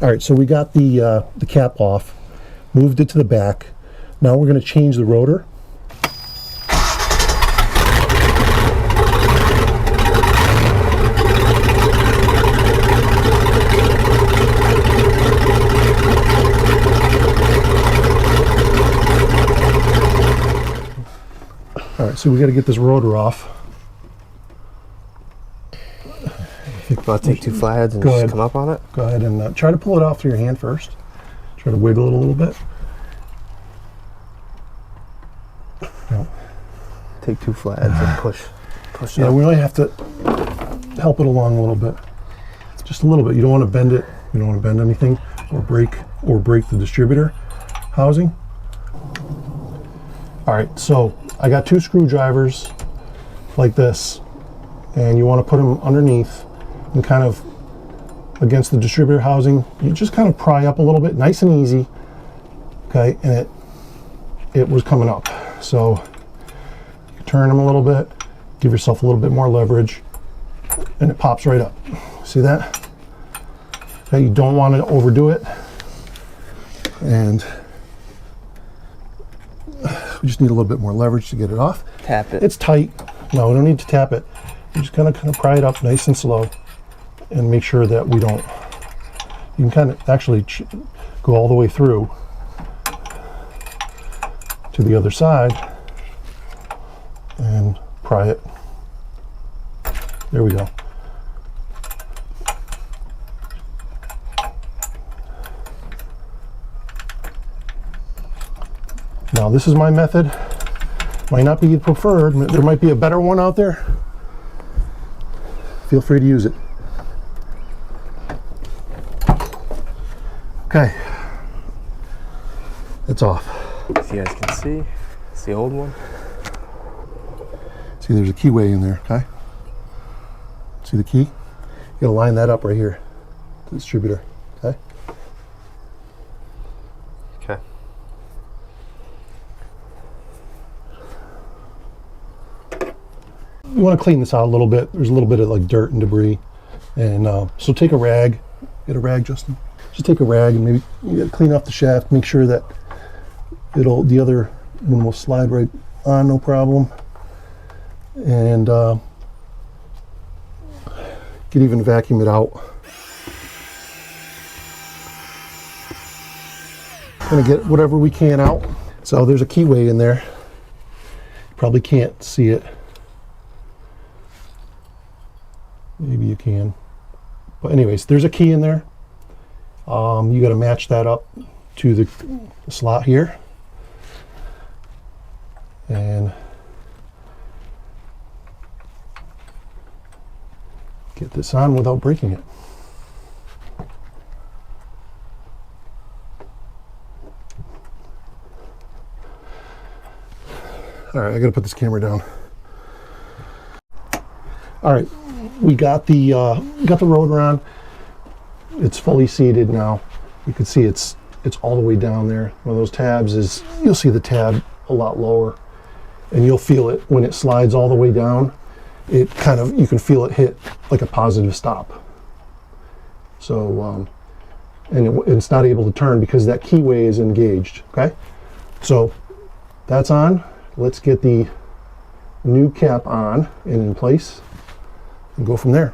All right, so we got the cap off, moved it to the back. Now we're going to change the rotor. All right, so we got to get this rotor off. I'll take 2 flatheads and just come up on it. Go ahead and try to pull it off through your hand first. Try to wiggle it a little bit. No. Take 2 flatheads and push yeah, up. we really have to help it along a little bit. Just a little bit. You don't want to bend it. You don't want to bend anything or break the distributor housing. All right, so I got 2 screwdrivers like this, and you want to put them underneath and kind of against the distributor housing. You just kind of pry up a little bit, nice and easy. Okay, and it was coming up. So you turn them a little bit, give yourself a little bit more leverage, and it pops right up. See that? Okay, you don't want to overdo it. And we just need a little bit more leverage to get it off. Tap it. It's tight. No, we don't need to tap it. You just kind of pry it up nice and slow, and make sure that we don't. You can kind of actually go all the way through to the other side and pry it. There we go. Now this is my method. Might not be preferred. There might be a better one out there. Feel free to use it. Okay. It's off. As you guys can see, it's the old one. See, there's a keyway in there, okay? See the key? You gotta line that up right here, the distributor, okay? Okay. You want to clean this out a little bit. There's a little bit of like dirt and debris. And so take a rag. Get a rag, Justin. Just take a rag and maybe you gotta clean off the shaft. Make sure that the other one will slide right on, no problem. And can even vacuum it out. Gonna get whatever we can out. So there's a keyway in there. You probably can't see it. Maybe you can. But anyways, there's a key in there. You got to match that up to the slot here. And get this on without breaking it. All right, I got to put this camera down. All right, we got the rotor on. It's fully seated now. You can see it's all the way down there. One of those tabs is, you'll see the tab a lot lower, and you'll feel it when it slides all the way down. It kind of, you can feel it hit like a positive stop. So, and it's not able to turn because that keyway is engaged, okay? So that's on. Let's get the new cap on and in place and go from there.